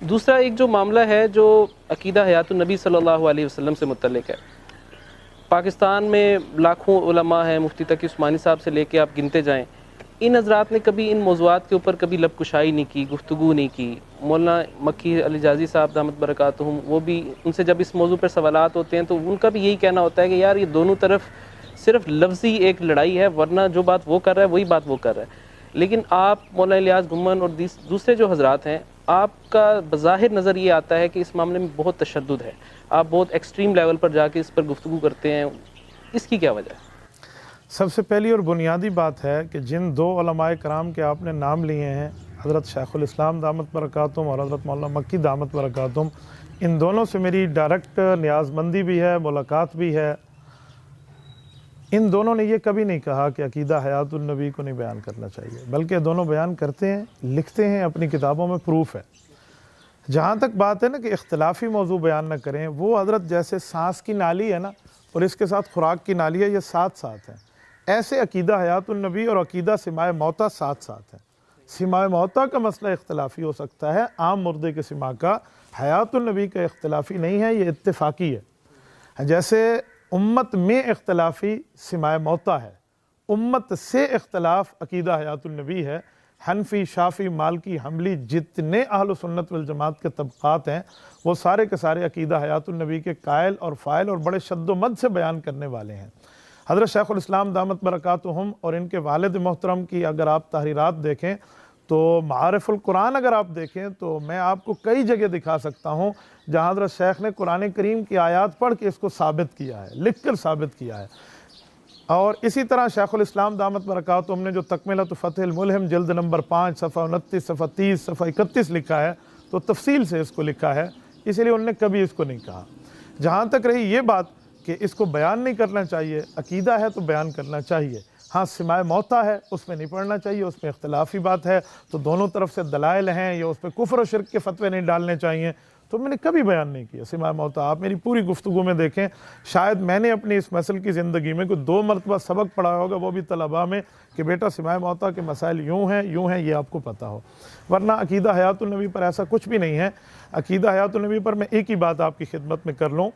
دوسرا ایک جو معاملہ ہے جو عقیدہ حیات النبی صلی اللہ علیہ وسلم سے متعلق ہے، پاکستان میں لاکھوں علماء ہیں، مفتی تقی عثمانی صاحب سے لے کے آپ گنتے جائیں، ان حضرات نے کبھی ان موضوعات کے اوپر کبھی لب کشائی نہیں کی، گفتگو نہیں کی۔ مولانا مکی علی جازی صاحب دامت برکاتہم، وہ بھی ان سے جب اس موضوع پر سوالات ہوتے ہیں تو ان کا بھی یہی کہنا ہوتا ہے کہ یار یہ دونوں طرف صرف لفظی ایک لڑائی ہے، ورنہ جو بات وہ کر رہا ہے وہی بات وہ کر رہا ہے۔ لیکن آپ مولانا الیاس گھمن اور دوسرے جو حضرات ہیں، آپ کا بظاہر نظر یہ آتا ہے کہ اس معاملے میں بہت تشدد ہے، آپ بہت ایکسٹریم لیول پر جا کے اس پر گفتگو کرتے ہیں، اس کی کیا وجہ ہے؟ سب سے پہلی اور بنیادی بات ہے کہ جن دو علماء کرام کے آپ نے نام لیے ہیں، حضرت شیخ الاسلام دامت برکاتہم اور حضرت مولانا مکی دامت برکاتہم، ان دونوں سے میری ڈائریکٹ نیاز مندی بھی ہے، ملاقات بھی ہے۔ ان دونوں نے یہ کبھی نہیں کہا کہ عقیدہ حیات النبی کو نہیں بیان کرنا چاہیے، بلکہ دونوں بیان کرتے ہیں، لکھتے ہیں، اپنی کتابوں میں پروف ہے۔ جہاں تک بات ہے نا کہ اختلافی موضوع بیان نہ کریں، وہ حضرت جیسے سانس کی نالی ہے نا اور اس کے ساتھ خوراک کی نالی ہے، یہ ساتھ ساتھ ہیں، ایسے عقیدہ حیات النبی اور عقیدہ سماع موتیٰ ساتھ ساتھ ہیں۔ سماع موتیٰ کا مسئلہ اختلافی ہو سکتا ہے، عام مردے کے سماع کا، حیات النبی کا اختلافی نہیں ہے، یہ اتفاقی ہے۔ جیسے امت میں اختلافی سماع موتیٰ ہے، امت سے اختلاف عقیدہ حیات النبی ہے۔ حنفی، شافی، مالکی، حنبلی، جتنے اہل سنت والجماعت کے طبقات ہیں، وہ سارے کے سارے عقیدہ حیات النبی کے قائل اور فائل اور بڑے شد و مد سے بیان کرنے والے ہیں۔ حضرت شیخ الاسلام دامت برکاتہم اور ان کے والد محترم کی اگر آپ تحریرات دیکھیں تو معارف القرآن اگر آپ دیکھیں تو میں آپ کو کئی جگہ دکھا سکتا ہوں جہاں حضرت شیخ نے قرآن کریم کی آیات پڑھ کے اس کو ثابت کیا ہے، لکھ کر ثابت کیا ہے۔ اور اسی طرح شیخ الاسلام دامت برکاتہم نے جو تکملۃ فتح الملہم جلد نمبر 5 صفحہ 29 صفحہ 30 صفحہ 31 لکھا ہے، تو تفصیل سے اس کو لکھا ہے، اس لیے انہوں نے کبھی اس کو نہیں کہا۔ جہاں تک رہی یہ بات کہ اس کو بیان نہیں کرنا چاہیے، عقیدہ ہے تو بیان کرنا چاہیے، ہاں سماع موتیٰ ہے اس میں نہیں پڑھنا چاہیے، اس میں اختلافی بات ہے تو دونوں طرف سے دلائل ہیں، یا اس پہ کفر و شرک کے فتوے نہیں ڈالنے چاہیے، تو میں نے کبھی بیان نہیں کیا سماع موتیٰ۔ آپ میری پوری گفتگو میں دیکھیں، شاید میں نے اپنی اس مسئلے کی زندگی میں کوئی 2 مرتبہ سبق پڑھا ہوگا، وہ بھی طلباء میں، کہ بیٹا سماع موتیٰ کے مسائل یوں ہیں، یہ آپ کو پتہ ہو، ورنہ عقیدہ حیات النبی پر ایسا کچھ بھی نہیں ہے۔ عقیدہ حیات النبی پر میں ایک ہی بات آپ کی خدمت میں کر لوں،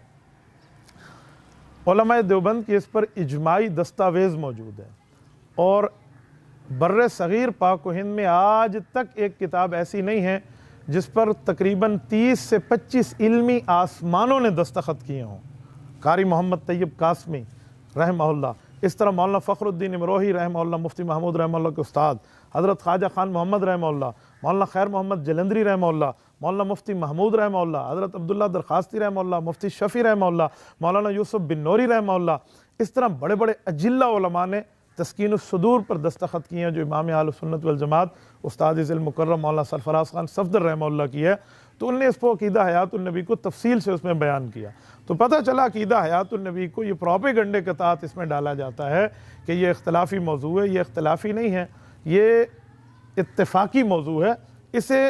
علماء دیوبند کی اس پر اجماعی دستاویز موجود ہے، اور بر صغیر پاک و ہند میں آج تک ایک کتاب ایسی نہیں ہے جس پر تقریباً 30 سے 25 علمی آسمانوں نے دستخط کیے ہوں۔ قاری محمد طیب قاسمی رحمہ اللہ، اس طرح مولانا فخر الدین امروہی رحمہ اللہ، مفتی محمود رحمہ اللہ کے استاد، حضرت خواجہ خان محمد رحمہ اللہ، مولانا خیر محمد جلندری رحمہ اللہ، مولانا مفتی محمود رحمہ اللہ، حضرت عبداللہ درخواستی رحمہ اللہ، مفتی شفیع رحمہ اللہ، مولانا یوسف بن نوری رحمہ اللہ، اس طرح بڑے بڑے اجلہ علماء نے تسکین الصدور پر دستخط کیے ہیں، جو امام اہل سنت والجماعت استاد ذی المکرم مولانا سرفراز خان صفدر رحمہ اللہ کی ہے، تو انہوں نے اس کو عقیدہ حیات النبی کو تفصیل سے اس میں بیان کیا، تو پتہ چلا عقیدہ حیات النبی کو یہ پروپیگنڈے کے تحت اس میں ڈالا جاتا ہے کہ یہ اختلافی موضوع ہے۔ یہ اختلافی نہیں ہے، یہ اتفاقی موضوع ہے۔ اسے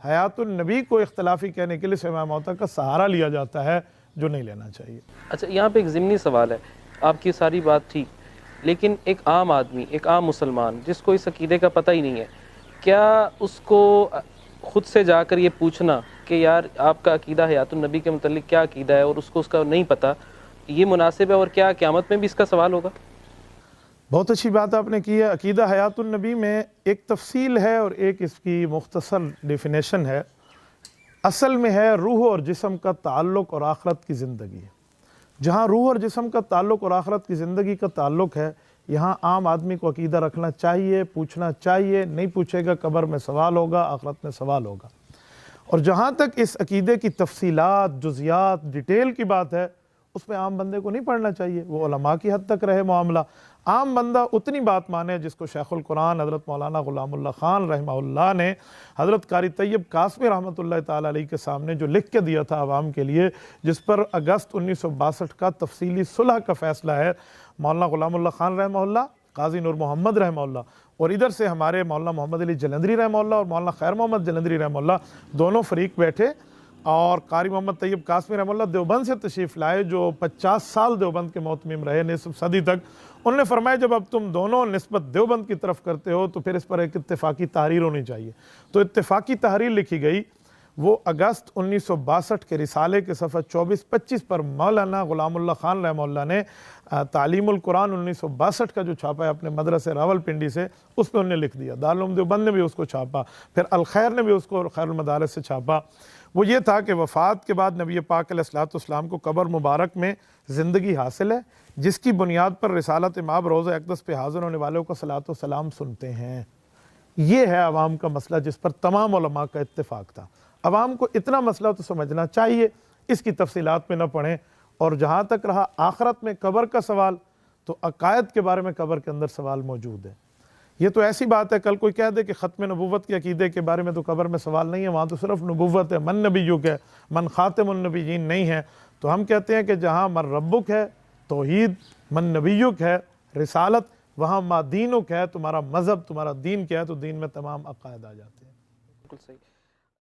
حیات النبی کو اختلافی کہنے کے لیے سماع موتیٰ کا سہارا لیا جاتا ہے، جو نہیں لینا چاہیے۔ اچھا، یہاں پہ ایک ضمنی سوال ہے، آپ کی ساری بات ٹھیک، لیکن ایک عام آدمی، ایک عام مسلمان جس کو اس عقیدے کا پتہ ہی نہیں ہے، کیا اس کو خود سے جا کر یہ پوچھنا کہ یار آپ کا عقیدہ حیات النبی کے متعلق کیا عقیدہ ہے، اور اس کو اس کا نہیں پتہ، یہ مناسب ہے؟ اور کیا قیامت میں بھی اس کا سوال ہوگا؟ بہت اچھی بات آپ نے کی ہے۔ عقیدہ حیات النبی میں ایک تفصیل ہے اور ایک اس کی مختصر ڈیفینیشن ہے۔ اصل میں ہے روح اور جسم کا تعلق اور آخرت کی زندگی ہے۔ جہاں روح اور جسم کا تعلق اور آخرت کی زندگی کا تعلق ہے، یہاں عام آدمی کو عقیدہ رکھنا چاہیے، پوچھنا چاہیے، نہیں پوچھے گا قبر میں سوال ہوگا، آخرت میں سوال ہوگا۔ اور جہاں تک اس عقیدے کی تفصیلات، جزیات، ڈیٹیل کی بات ہے، اس میں عام بندے کو نہیں پڑھنا چاہیے، وہ علماء کی حد تک رہے معاملہ۔ عام بندہ اتنی بات مانے جس کو شیخ القرآن حضرت مولانا غلام اللہ خان رحمہ اللہ نے حضرت قاری طیب قاسمی رحمۃ اللہ تعالیٰ علیہ کے سامنے جو لکھ کے دیا تھا عوام کے لیے، جس پر اگست 1962 کا تفصیلی صلح کا فیصلہ ہے، مولانا غلام اللہ خان رحمہ اللہ، قاضی نور محمد رحمہ اللہ، اور ادھر سے ہمارے مولانا محمد علی جلندری رحمہ اللہ اور مولانا خیر محمد جلندری رحمہ اللہ، دونوں فریق بیٹھے، اور قاری محمد طیب قاسمی رحمہ اللہ دیوبند سے تشریف لائے، جو 50 سال دیوبند کے محتمم رہے، نصف صدی تک۔ انہوں نے فرمایا جب اب تم دونوں نسبت دیوبند کی طرف کرتے ہو تو پھر اس پر ایک اتفاقی تحریر ہونی چاہیے، تو اتفاقی تحریر لکھی گئی۔ وہ اگست 1962 کے رسالے کے صفحہ 24-25 پر مولانا غلام اللہ خان رحمہ اللہ نے تعلیم القرآن 1962 کا جو چھاپا ہے اپنے مدرسے راولپنڈی سے، اس پہ انہوں نے لکھ دیا۔ دارالعلوم دیوبند نے بھی اس کو چھاپا، پھر الخیر نے بھی اس کو خیر المدارس سے چھاپا۔ وہ یہ تھا کہ وفات کے بعد نبی پاک علیہ الصلوۃ والسلام کو قبر مبارک میں زندگی حاصل ہے، جس کی بنیاد پر رسالت امام روضہ اقدس پہ حاضر ہونے والوں کو صلاۃ و سلام سنتے ہیں۔ یہ ہے عوام کا مسئلہ جس پر تمام علماء کا اتفاق تھا۔ عوام کو اتنا مسئلہ تو سمجھنا چاہیے، اس کی تفصیلات میں نہ پڑھیں۔ اور جہاں تک رہا آخرت میں قبر کا سوال، تو عقائد کے بارے میں قبر کے اندر سوال موجود ہے۔ یہ تو ایسی بات ہے، کل کوئی کہہ دے کہ ختم نبوت کے عقیدے کے بارے میں تو قبر میں سوال نہیں ہے، وہاں تو صرف نبوت ہے، من نبیک ہے، من خاتم النبیین نہیں ہے۔ تو ہم کہتے ہیں کہ جہاں من ربک ہے توحید، من نبیک ہے رسالت، وہاں ما دینک ہے تمہارا مذہب، تمہارا دین کیا ہے، تو دین میں تمام عقائد آ جاتے ہیں۔ بالکل صحیح۔